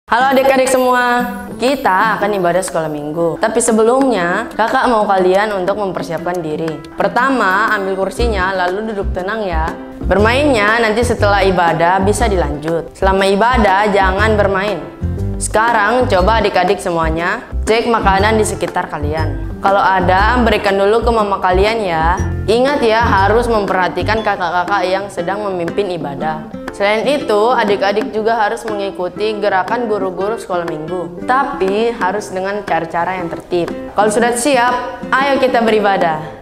Halo adik-adik semua, kita akan ibadah sekolah minggu. Tapi sebelumnya, kakak mau kalian untuk mempersiapkan diri. Pertama, ambil kursinya, lalu duduk tenang ya. Bermainnya nanti setelah ibadah bisa dilanjut. Selama ibadah, jangan bermain. Sekarang, coba adik-adik semuanya, cek makanan di sekitar kalian. Kalau ada, berikan dulu ke mama kalian ya. Ingat ya, harus memperhatikan kakak-kakak yang sedang memimpin ibadah. Selain itu, adik-adik juga harus mengikuti gerakan guru-guru sekolah minggu. Tapi harus dengan cara-cara yang tertib. Kalau sudah siap, ayo kita beribadah.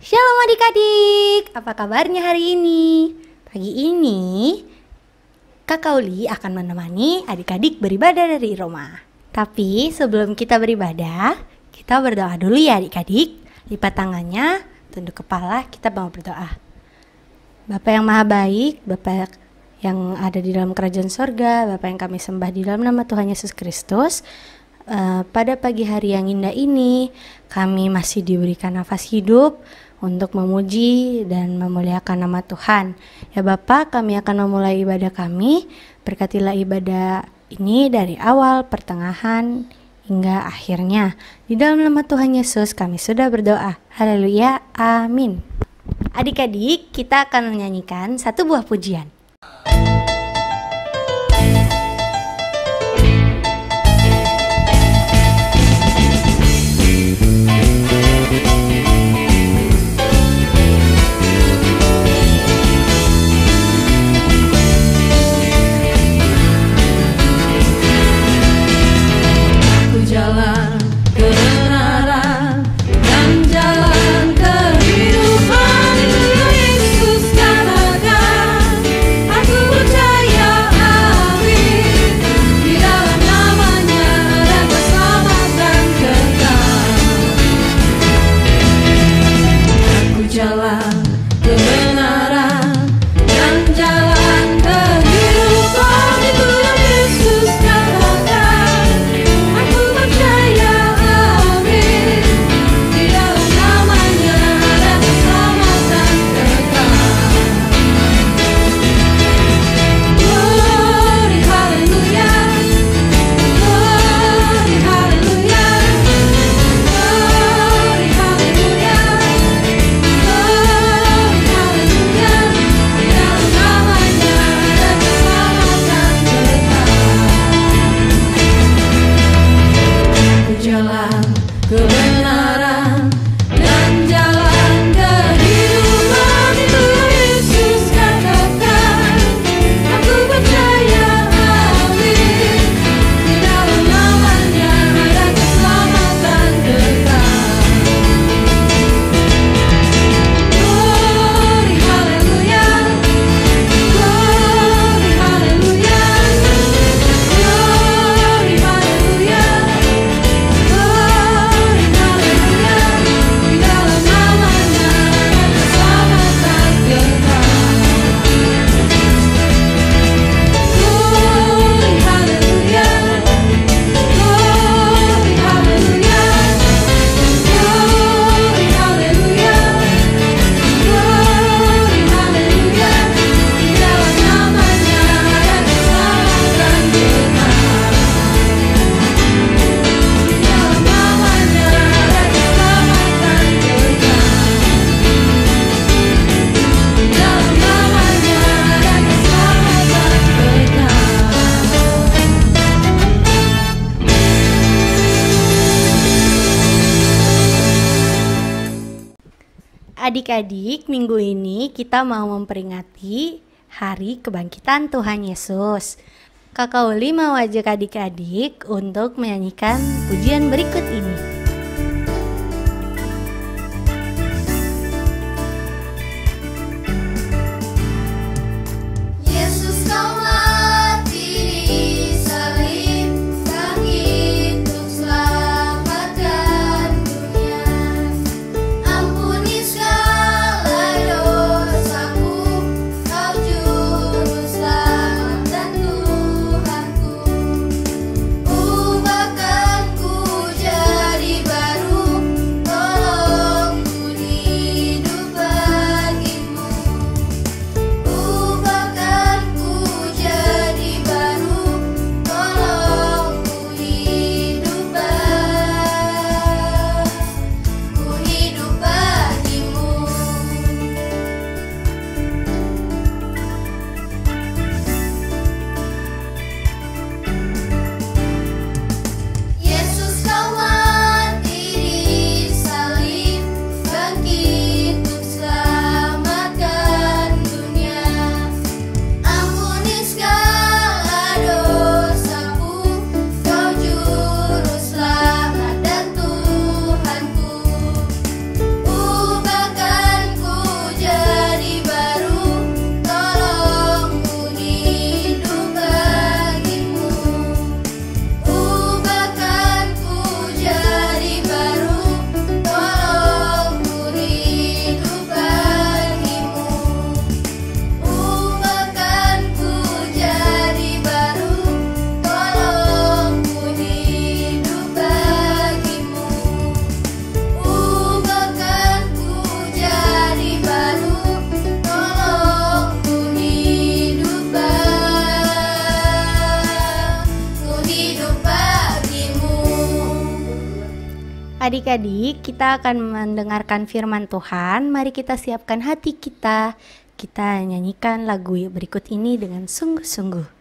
Shalom adik-adik, apa kabarnya hari ini? Pagi ini, Kakak Uli akan menemani adik-adik beribadah dari rumah. Tapi sebelum kita beribadah, kita berdoa dulu ya adik-adik. Lipat tangannya, tunduk kepala, kita mau berdoa. Bapa yang maha baik, Bapa yang ada di dalam kerajaan sorga, Bapa yang kami sembah di dalam nama Tuhan Yesus Kristus. Pada pagi hari yang indah ini, kami masih diberikan nafas hidup untuk memuji dan memuliakan nama Tuhan. Ya Bapa, kami akan memulai ibadah kami. Berkatilah ibadah ini dari awal, pertengahan, hingga akhirnya. Di dalam nama Tuhan Yesus kami sudah berdoa. Haleluya, amin. Adik-adik, kita akan menyanyikan satu buah pujian. Jalan kebenaran dan jalan kehidupan itu Yesus katakan. Aku percaya amin, di dalam namanya ada keselamatan kekal. Aku jalan kebenaran dan jalan kehidupan itu Yesus katakan. Kebenaran dan jalan kehidupan itu Yesus katakan. Aku percaya amin, di dalam namanya ada keselamatan kekal. Glory haleluya, glory haleluya, glory haleluya. Adik-adik, minggu ini kita mau memperingati Hari Kebangkitan Tuhan Yesus. Kakak Uli mau ajak adik-adik untuk menyanyikan pujian berikut ini. Ampuni segala dosaku, Kau juru selamat. Adik-adik, kita akan mendengarkan firman Tuhan. Mari kita siapkan hati kita. Kita nyanyikan lagu berikut ini dengan sungguh-sungguh.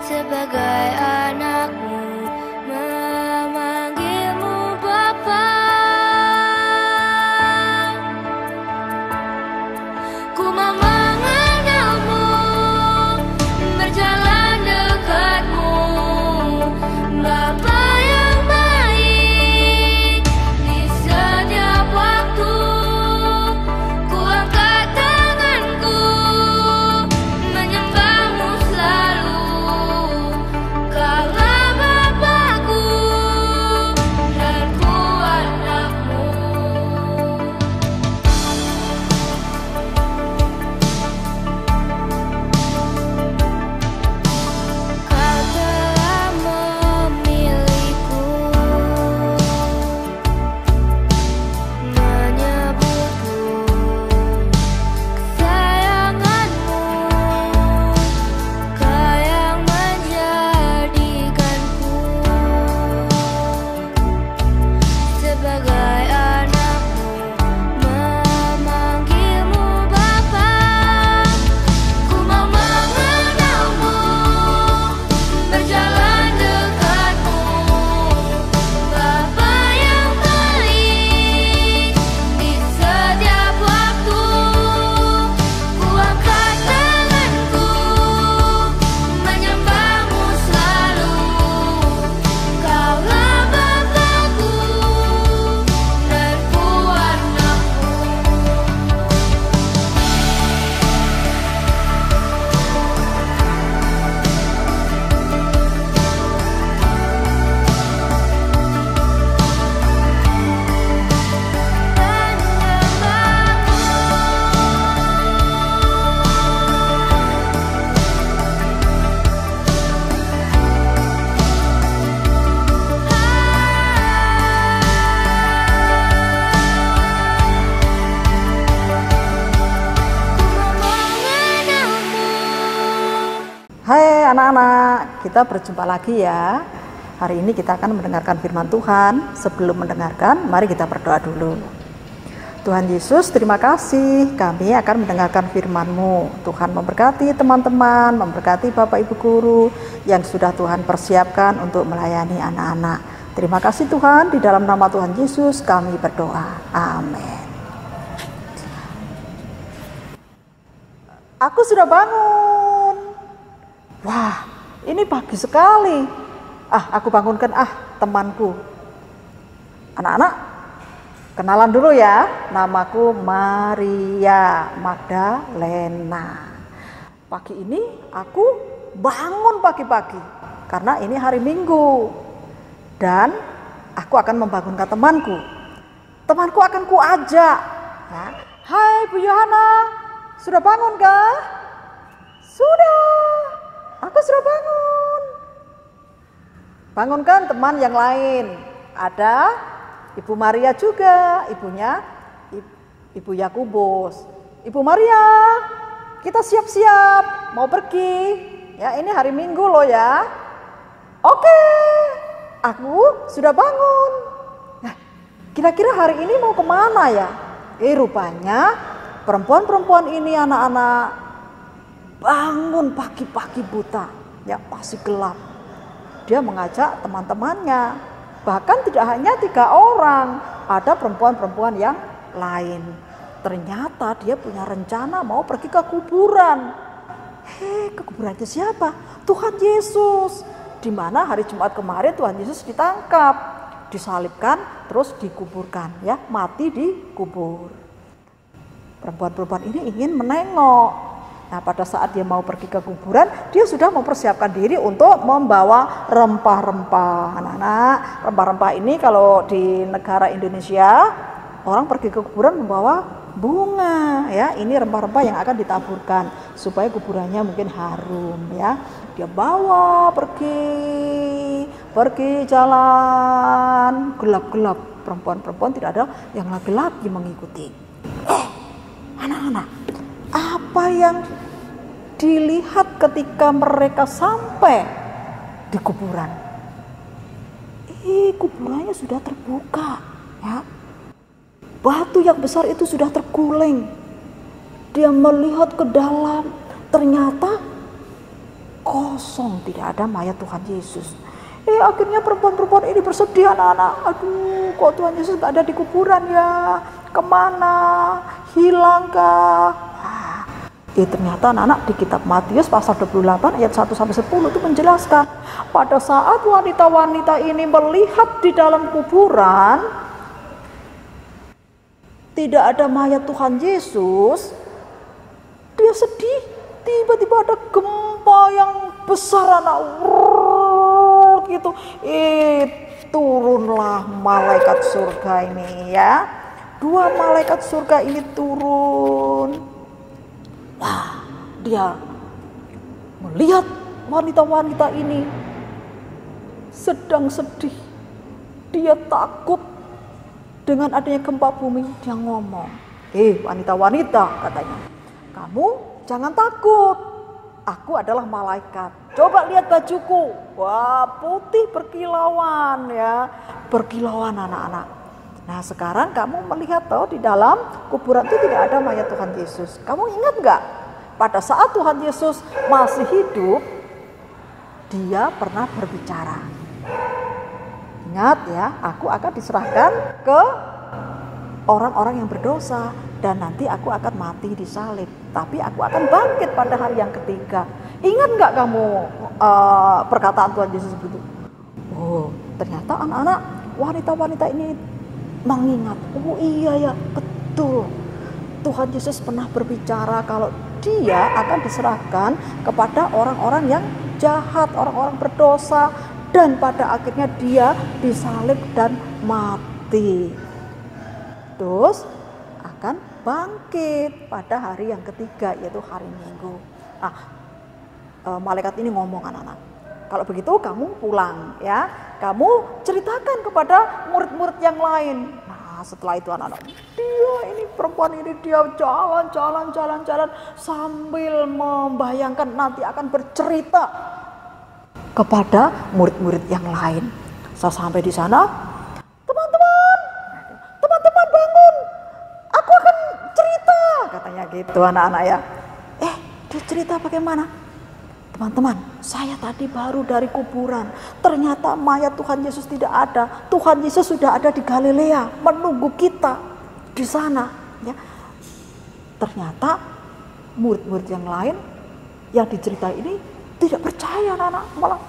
Sebagai anakmu memanggilmu Bapa, ku mau mengenalmu, berjalan dekatmu, Bapa yang baik. Di setiap waktu ku angkat tanganku, menyembahmu selalu. Kaulah Bapakku dan ku anakmu. Kau telah memilihku, menyebutku kesayanganmu. Kau yang menjadikanku sebagai anakmu, memanggilmu Bapa. Ku mau mengenalmu, berjalan dekatmu, Bapa yang baik. Di setiap waktu ku angkat tanganku, menyembahmu selalu. Kaulah Bapakku dan ku anakmu. Hai anak-anak, kita berjumpa lagi ya. Hari ini kita akan mendengarkan firman Tuhan. Sebelum mendengarkan, mari kita berdoa dulu. Tuhan Yesus, terima kasih kami akan mendengarkan firman-Mu. Tuhan memberkati teman-teman, memberkati Bapak Ibu Guru yang sudah Tuhan persiapkan untuk melayani anak-anak. Terima kasih Tuhan, di dalam nama Tuhan Yesus kami berdoa. Amin. Aku sudah bangun. Wah, ini pagi sekali. Aku bangunkan temanku. Anak-anak, kenalan dulu ya. Namaku Maria Magdalena. Pagi ini aku bangun pagi-pagi karena ini hari Minggu. Dan aku akan membangunkan temanku. Temanku akan kuajak. Ya. Hai Bu Yohana, sudah bangun kah? Sudah. Aku sudah bangun. Bangunkan teman yang lain. Ada Ibu Maria juga, ibunya Ibu Yakubus. Ibu Maria, kita siap-siap mau pergi. Ya, ini hari Minggu loh ya. Oke, aku sudah bangun. Nah, kira-kira hari ini mau kemana ya? Rupanya perempuan-perempuan ini anak-anak bangun pagi-pagi buta, ya masih gelap. Dia mengajak teman-temannya, bahkan tidak hanya 3 orang, ada perempuan-perempuan yang lain. Ternyata dia punya rencana mau pergi ke kuburan. Ke kuburan itu siapa? Tuhan Yesus. Di mana hari Jumat kemarin Tuhan Yesus ditangkap, disalibkan, terus dikuburkan, ya mati dikubur. Perempuan-perempuan ini ingin menengok. Nah, pada saat dia mau pergi ke kuburan, dia sudah mempersiapkan diri untuk membawa rempah-rempah. Anak-anak, rempah-rempah ini kalau di negara Indonesia, orang pergi ke kuburan membawa bunga, ya. Ini rempah-rempah yang akan ditaburkan supaya kuburannya mungkin harum, ya. Dia bawa pergi jalan gelap-gelap. Perempuan-perempuan tidak ada yang laki-laki mengikuti. Anak-anak, apa yang dilihat ketika mereka sampai di kuburan? Kuburannya sudah terbuka, ya. Batu yang besar itu sudah terguling. Dia melihat ke dalam, ternyata kosong, tidak ada mayat Tuhan Yesus. Akhirnya perempuan-perempuan ini bersedih, anak-anak. Aduh, kok Tuhan Yesus tak ada di kuburan ya? Kemana? Hilangkah? Ternyata anak-anak di kitab Matius pasal 28 ayat 1-10 itu menjelaskan, pada saat wanita-wanita ini melihat di dalam kuburan tidak ada mayat Tuhan Yesus, dia sedih. Tiba-tiba ada gempa yang besar, anak, gitu. Turunlah malaikat surga ini, ya. 2 malaikat surga ini turun. Nah, dia melihat wanita-wanita ini sedang sedih. Dia takut dengan adanya gempa bumi. Dia ngomong, wanita-wanita, katanya, kamu jangan takut. Aku adalah malaikat. Coba lihat bajuku. Wah, putih berkilauan, ya. Berkilauan, anak-anak. Nah, sekarang kamu melihat toh di dalam kuburan itu tidak ada mayat Tuhan Yesus. Kamu ingat nggak? Pada saat Tuhan Yesus masih hidup, dia pernah berbicara. Ingat ya, aku akan diserahkan ke orang-orang yang berdosa dan nanti aku akan mati disalib. Tapi aku akan bangkit pada hari yang ketiga. Ingat nggak kamu perkataan Tuhan Yesus begitu? Ternyata anak-anak, wanita-wanita ini mengingat, iya ya, betul. Tuhan Yesus pernah berbicara kalau dia akan diserahkan kepada orang-orang yang jahat, orang-orang berdosa, dan pada akhirnya dia disalib dan mati. Terus akan bangkit pada hari yang ketiga, yaitu hari Minggu. Malaikat ini ngomong, anak-anak, kalau begitu kamu pulang, ya. Kamu ceritakan kepada murid-murid yang lain. Nah, setelah itu anak-anak, perempuan ini dia jalan sambil membayangkan nanti akan bercerita kepada murid-murid yang lain. Sampai di sana, teman-teman bangun, aku akan cerita, katanya gitu, anak-anak, ya. Dia cerita bagaimana? Teman-teman, saya tadi baru dari kuburan. Ternyata mayat Tuhan Yesus tidak ada. Tuhan Yesus sudah ada di Galilea, menunggu kita di sana. Ya. Ternyata murid-murid yang lain yang diceritai ini tidak percaya, anak-anak. Malah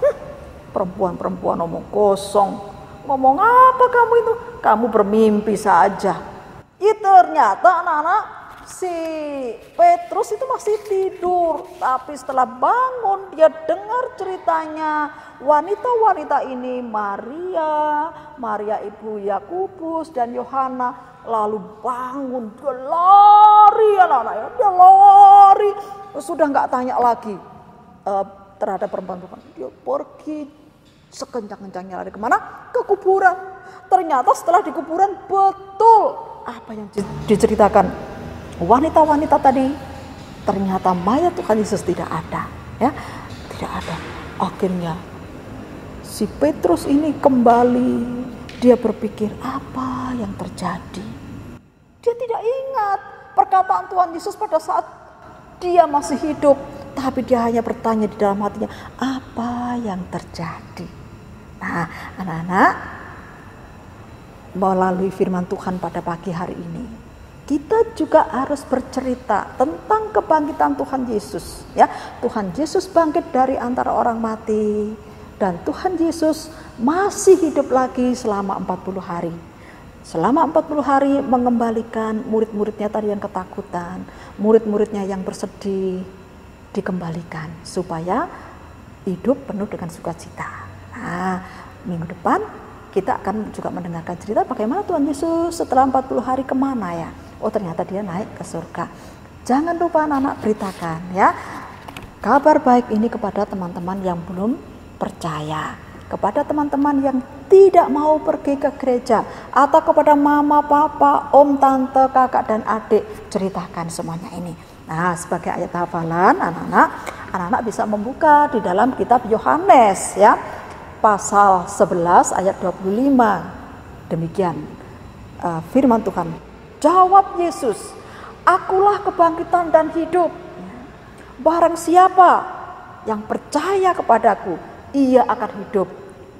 perempuan-perempuan ngomong kosong. Ngomong apa kamu itu? Kamu bermimpi saja. Ternyata anak-anak, si Petrus itu masih tidur, tapi setelah bangun dia dengar ceritanya wanita-wanita ini, Maria ibu Yakobus dan Yohana, lalu bangun, dia lari, anak-anak, ya, dia lari, sudah nggak tanya lagi terhadap perempuan-perempuan, dia pergi sekencang-kencangnya lari kemana? Ke kuburan. Ternyata setelah di kuburan betul apa yang diceritakan wanita-wanita tadi, ternyata mayat Tuhan Yesus tidak ada, ya, tidak ada. Akhirnya si Petrus ini kembali, dia berpikir apa yang terjadi. Dia tidak ingat perkataan Tuhan Yesus pada saat dia masih hidup, tapi dia hanya bertanya di dalam hatinya, apa yang terjadi. Nah, anak-anak, melalui firman Tuhan pada pagi hari ini, kita juga harus bercerita tentang kebangkitan Tuhan Yesus, ya. Tuhan Yesus bangkit dari antara orang mati dan Tuhan Yesus masih hidup lagi selama 40 hari. Selama 40 hari mengembalikan murid-muridnya tadi yang ketakutan, murid-muridnya yang bersedih, dikembalikan supaya hidup penuh dengan sukacita. Nah, minggu depan kita akan juga mendengarkan cerita bagaimana Tuhan Yesus setelah 40 hari kemana ya. Oh, ternyata dia naik ke surga. Jangan lupa anak-anak beritakan ya kabar baik ini kepada teman-teman yang belum percaya, kepada teman-teman yang tidak mau pergi ke gereja, atau kepada mama, papa, om, tante, kakak, dan adik. Ceritakan semuanya ini. Nah, sebagai ayat hafalan, anak-anak bisa membuka di dalam kitab Yohanes ya, pasal 11 ayat 25. Demikian firman Tuhan. Jawab Yesus, "Akulah kebangkitan dan hidup. Barang siapa yang percaya kepadaku, ia akan hidup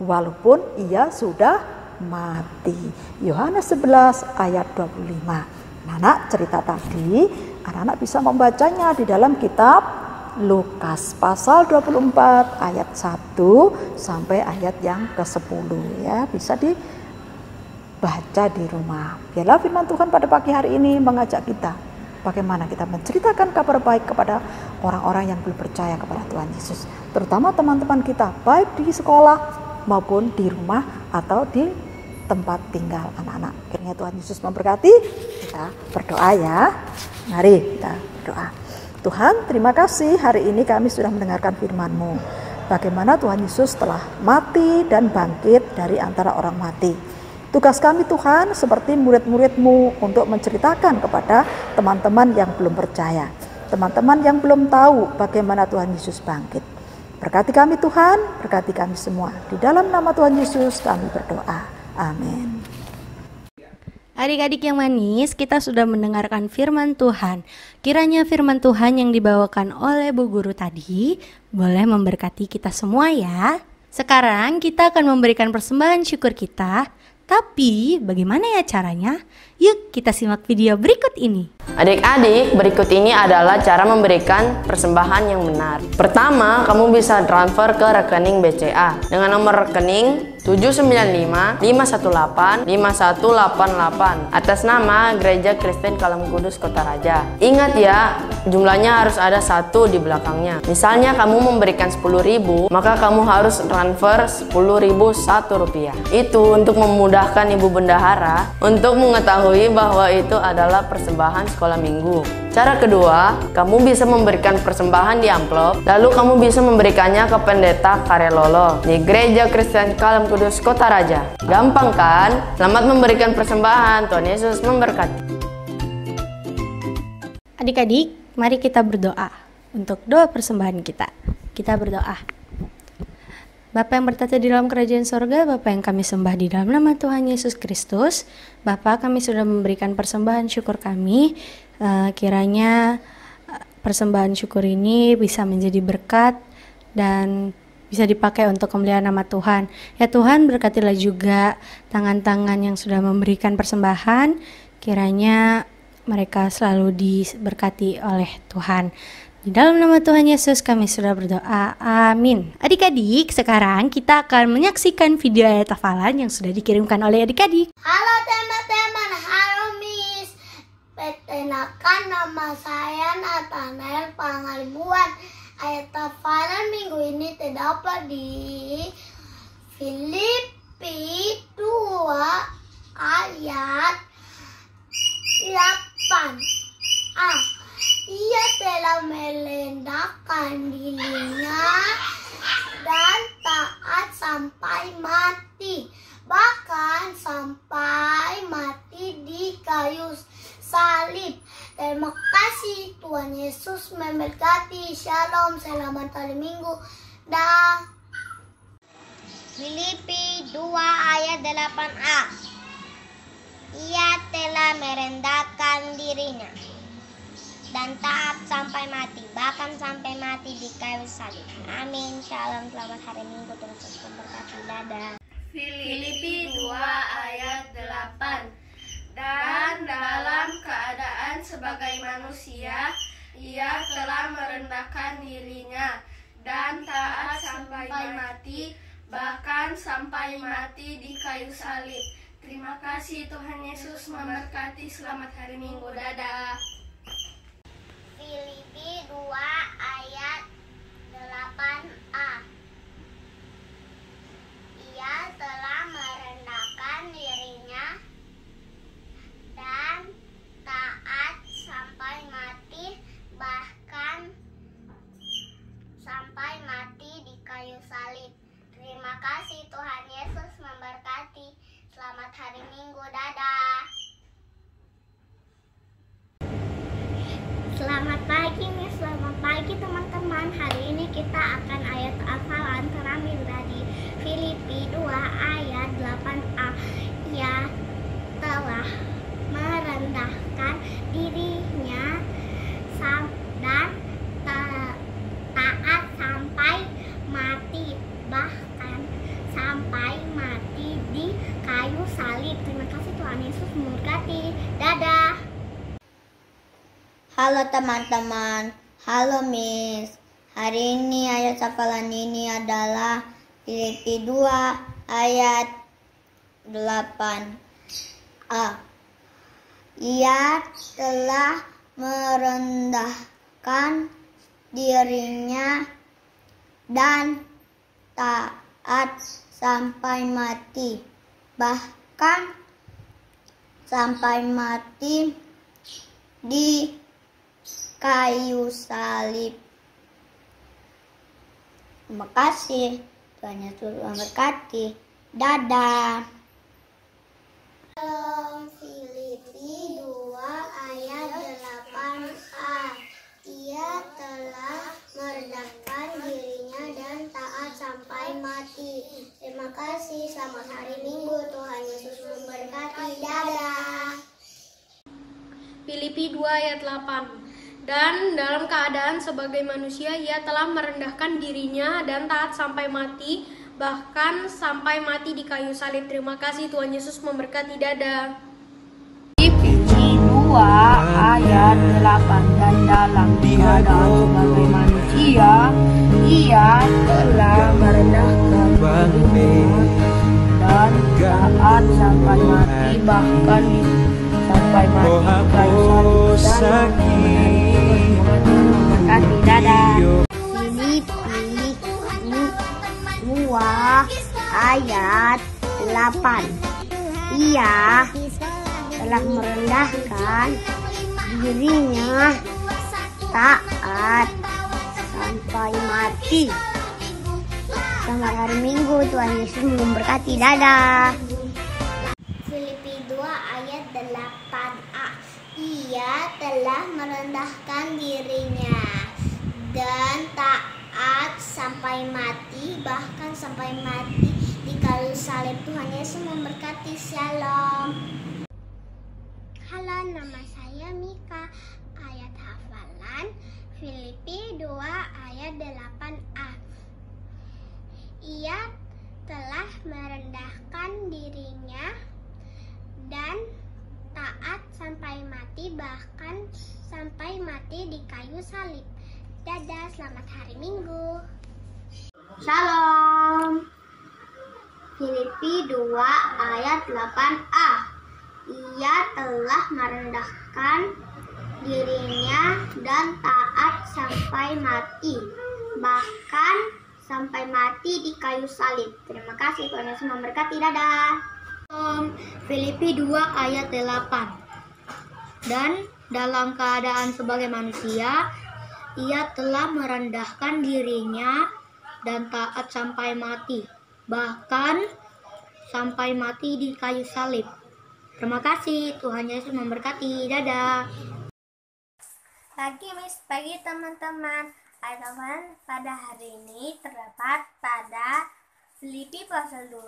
walaupun ia sudah mati." Yohanes 11 ayat 25. Anak cerita tadi, anak-anak bisa membacanya di dalam kitab Lukas pasal 24 ayat 1 sampai ayat yang ke-10 ya, bisa dibaca di rumah. Biarlah firman Tuhan pada pagi hari ini mengajak kita bagaimana kita menceritakan kabar baik kepada orang-orang yang belum percaya kepada Tuhan Yesus, terutama teman-teman kita baik di sekolah maupun di rumah atau di tempat tinggal anak-anak. Kiranya Tuhan Yesus memberkati. Kita berdoa ya. Mari kita berdoa. Tuhan, terima kasih hari ini kami sudah mendengarkan firman-Mu. Bagaimana Tuhan Yesus telah mati dan bangkit dari antara orang mati. Tugas kami Tuhan seperti murid-murid-Mu untuk menceritakan kepada teman-teman yang belum percaya, teman-teman yang belum tahu bagaimana Tuhan Yesus bangkit. Berkati kami Tuhan, berkati kami semua. Di dalam nama Tuhan Yesus kami berdoa. Amin. Adik-adik yang manis, kita sudah mendengarkan firman Tuhan. Kiranya firman Tuhan yang dibawakan oleh Bu Guru tadi boleh memberkati kita semua ya. Sekarang kita akan memberikan persembahan syukur kita. Tapi bagaimana ya caranya? Yuk kita simak video berikut ini. Adik-adik, berikut ini adalah cara memberikan persembahan yang benar. Pertama, kamu bisa transfer ke rekening BCA dengan nomor rekening 795-518-5188 atas nama Gereja Kristen Kalam Kudus Kota Raja. Ingat ya, jumlahnya harus ada 1 di belakangnya. Misalnya kamu memberikan 10.000, maka kamu harus transfer 10.001 rupiah. Itu untuk memudahkan Ibu Bendahara untuk mengetahui bahwa itu adalah persembahan sekolah minggu. Cara kedua, kamu bisa memberikan persembahan di amplop, lalu kamu bisa memberikannya ke Pendeta Karelolo di Gereja Kristen Kalam Kudus Kota Raja. Gampang kan? Selamat memberikan persembahan. Tuhan Yesus memberkati. Adik-adik, mari kita berdoa untuk doa persembahan kita. Kita berdoa. Bapa yang bertata di dalam kerajaan sorga, Bapa yang kami sembah di dalam nama Tuhan Yesus Kristus. Bapa, kami sudah memberikan persembahan syukur kami. Kiranya persembahan syukur ini bisa menjadi berkat dan bisa dipakai untuk kemuliaan nama Tuhan. Ya Tuhan, berkatilah juga tangan-tangan yang sudah memberikan persembahan. Kiranya mereka selalu diberkati oleh Tuhan. Di dalam nama Tuhan Yesus kami sudah berdoa. Amin. Adik-adik, sekarang kita akan menyaksikan video ayat hafalan yang sudah dikirimkan oleh adik-adik. Halo teman-teman, halo Miss. Perkenalkan nama saya Nathanael Pangalibuan. Ayat hafalan minggu ini terdapat di Filipi 2 ayat 8a. Ia telah merendahkan dirinya dan taat sampai mati, bahkan sampai mati di kayu salib. Terima kasih, Tuhan Yesus memberkati. Shalom, selamat hari Minggu. Dah. Filipi 2 ayat 8a. Ia telah merendahkan dirinya dan taat sampai mati, bahkan sampai mati di kayu salib. Amin. Shalom, selamat hari Minggu. Tuhan Yesus memberkati. Dadah. Filipi 2 ayat 8. Dan dalam keadaan sebagai manusia, ia telah merendahkan dirinya dan taat sampai mati, bahkan sampai mati di kayu salib. Terima kasih, Tuhan Yesus memberkati. Selamat hari Minggu. Dadah. Filipi 2 ayat telah merendahkan dirinya dan taat sampai mati, bahkan sampai mati di kayu salib. Terima kasih, Tuhan Yesus memberkati. Selamat hari Minggu, dadah. Selamat pagi nih, selamat pagi teman-teman. Hari ini kita akan ayat hafalan terambil dari Filipi 2 ayat 8a. Ia telah merendahkan dirinya dan taat sampai mati, bahkan sampai mati di kayu salib. Terima kasih, Tuhan Yesus memberkati. Dadah. Halo teman-teman, halo Miss. Hari ini ayat hafalan ini adalah Filipi 2 ayat 8a. Ia telah merendahkan dirinya dan taat sampai mati, bahkan sampai mati di kayu salib. Terima kasih, Tuhan Yesus memberkati. Dadah. Filipi 2 ayat 8a. Ia telah merendahkan dirinya dan taat sampai mati. Terima kasih, selamat hari Minggu. Tuhan Yesus memberkati. Dadah. Filipi 2 ayat 8. Dan dalam keadaan sebagai manusia ia telah merendahkan dirinya dan taat sampai mati, bahkan sampai mati di kayu salib. Terima kasih, Tuhan Yesus memberkati. Dadah. Filipi 2 ayat 8. Dan dalam keadaan sebagai manusia ia telah merendahkan dirinya dan taat sampai mati, bahkan sampai mati di kayu salib. Filipi 2 ayat 8. Ia telah merendahkan dirinya, taat sampai mati. Selamat hari Minggu, Tuhan Yesus memberkati. Dadah. Filipi 2 ayat 8a. Ia telah merendahkan dirinya dan taat sampai mati, bahkan sampai mati di kayu salib. Tuhan Yesus memberkati. Shalom. Halo, nama saya Mika. Ayat hafalan Filipi 2 ayat 8a. Ia telah merendahkan dirinya dan taat sampai mati, bahkan sampai mati di kayu salib. Dadah, selamat hari Minggu. Shalom. Filipi 2 ayat 8a. Ia telah merendahkan dirinya dan taat sampai mati, bahkan sampai mati di kayu salib. Terima kasih, Tuhan Yesus memberkati. Dadah. Filipi 2 ayat 8. Dan dalam keadaan sebagai manusia ia telah merendahkan dirinya dan taat sampai mati, bahkan sampai mati di kayu salib. Terima kasih, Tuhan Yesus memberkati. Dadah. Pagi Miss, pagi teman-teman. Ayat hafalan pada hari ini terdapat pada Filipi pasal 2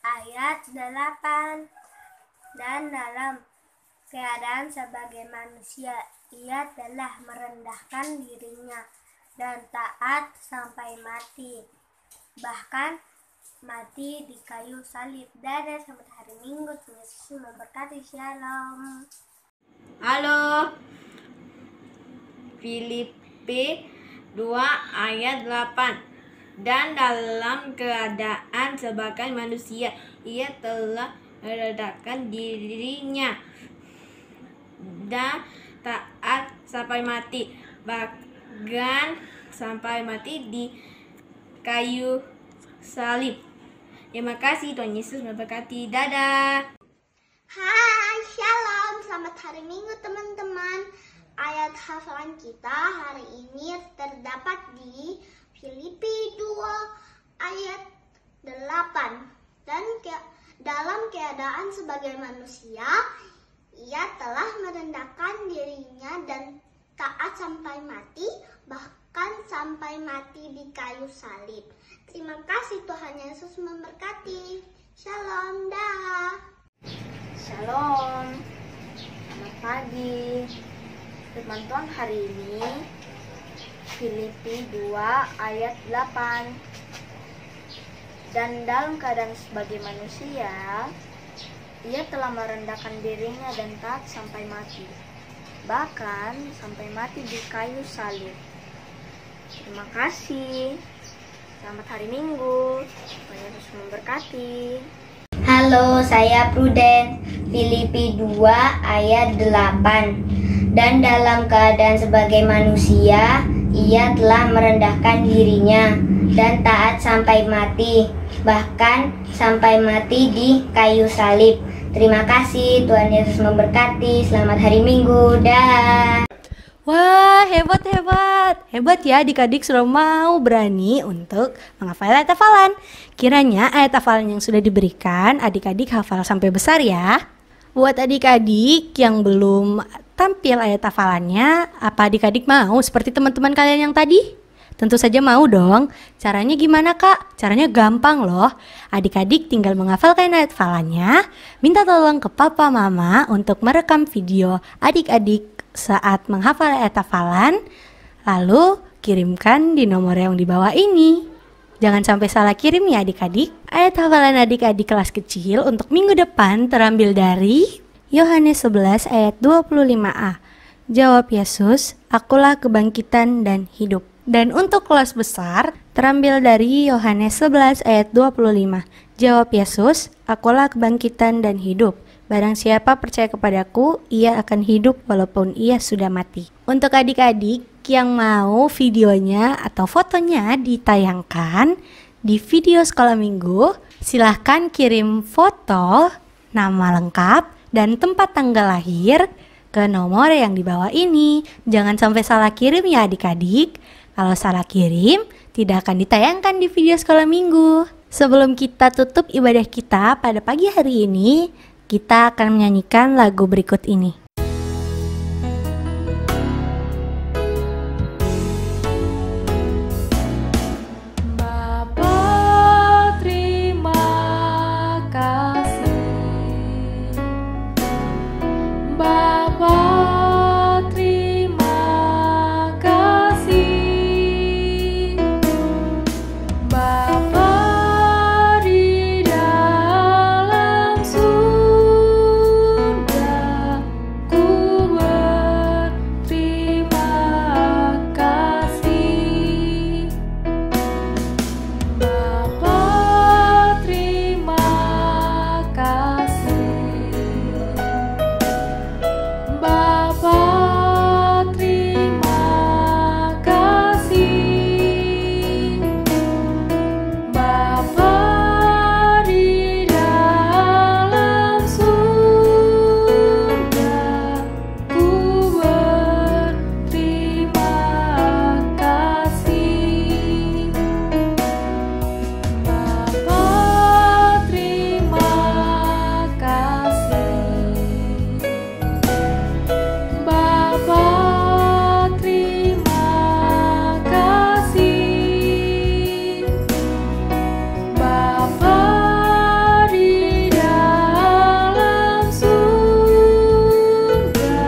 ayat 8. Dan dalam keadaan sebagai manusia ia telah merendahkan dirinya dan taat sampai mati, bahkan mati di kayu salib. Dadah, selamat hari Minggu. Tuhan Yesus memberkati. Shalom. Halo. Filipi 2 ayat 8. Dan dalam keadaan sebagai manusia ia telah merendahkan dirinya dan taat sampai mati, bahkan sampai mati di kayu salib. Terima kasih, Tuhan Yesus memberkati. Dadah. Hai, shalom. Selamat hari Minggu teman-teman. Ayat hafalan kita hari ini terdapat di Filipi 2 ayat 8. Dan dalam keadaan sebagai manusia, ia telah merendahkan dirinya dan taat sampai mati, bahkan sampai mati di kayu salib. Terima kasih, Tuhan Yesus memberkati. Shalom, dah. Shalom, selamat pagi. Firman Tuhan hari ini Filipi 2 ayat 8. Dan dalam keadaan sebagai manusia, ia telah merendahkan dirinya dan taat sampai mati, bahkan sampai mati di kayu salib. Terima kasih. Selamat hari Minggu. Tuhan Yesus memberkati. Halo, saya Prudence. Filipi 2 ayat 8. Dan dalam keadaan sebagai manusia, ia telah merendahkan dirinya dan taat sampai mati, bahkan sampai mati di kayu salib. Terima kasih, Tuhan Yesus memberkati. Selamat hari Minggu. Dah. Wah, hebat ya adik-adik sudah mau berani untuk menghafal ayat hafalan. Kiranya ayat hafalan yang sudah diberikan adik-adik hafal sampai besar ya. Buat adik-adik yang belum tampil ayat hafalannya, apa adik-adik mau seperti teman-teman kalian yang tadi? Tentu saja mau dong. Caranya gimana kak? Caranya gampang loh. Adik-adik tinggal menghafalkan ayat hafalannya, minta tolong ke papa mama untuk merekam video adik-adik saat menghafal ayat hafalan, lalu kirimkan di nomor yang di bawah ini. Jangan sampai salah kirim ya adik-adik. Ayat hafalan adik-adik kelas kecil untuk minggu depan terambil dari Yohanes 11 ayat 25a. Jawab Yesus, akulah kebangkitan dan hidup. Dan untuk kelas besar terambil dari Yohanes 11 ayat 25. Jawab Yesus, akulah kebangkitan dan hidup. Barang siapa percaya kepadaku, ia akan hidup walaupun ia sudah mati. Untuk adik-adik yang mau videonya atau fotonya ditayangkan di video sekolah minggu, silahkan kirim foto, nama lengkap, dan tempat tanggal lahir ke nomor yang di bawah ini. Jangan sampai salah kirim ya adik-adik. Kalau salah kirim, tidak akan ditayangkan di video sekolah minggu. Sebelum kita tutup ibadah kita pada pagi hari ini, kita akan menyanyikan lagu berikut ini. Bapa, terima kasih. Bapa, terima kasih. Bapa di dalam surga, ku berterima kasih. Bapa, terima kasih. Bapa, terima kasih. Bapa di dalam surga, ku berterima kasih. Bapa, terima kasih. Bapa, terima kasih. Bapa di dalam surga,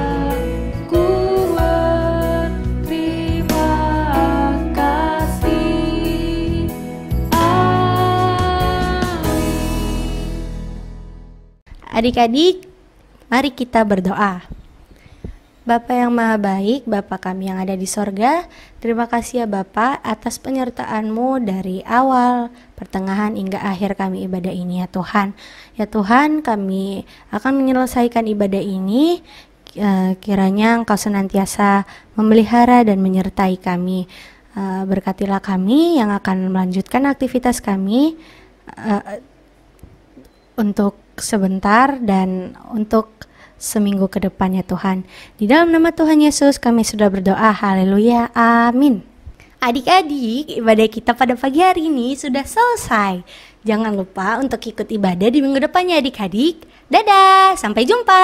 ku berterima kasih. Amin. Adik-adik, mari kita berdoa. Bapa yang maha baik, Bapa kami yang ada di sorga, terima kasih ya Bapa atas penyertaan-Mu dari awal, pertengahan hingga akhir kami ibadah ini ya Tuhan. Ya Tuhan, kami akan menyelesaikan ibadah ini, kiranya Engkau senantiasa memelihara dan menyertai kami. Berkatilah kami yang akan melanjutkan aktivitas kami untuk sebentar dan untuk seminggu ke depannya Tuhan. Di dalam nama Tuhan Yesus kami sudah berdoa. Haleluya. Amin. Adik-adik, ibadah kita pada pagi hari ini sudah selesai. Jangan lupa untuk ikut ibadah di minggu depannya adik-adik. Dadah, sampai jumpa.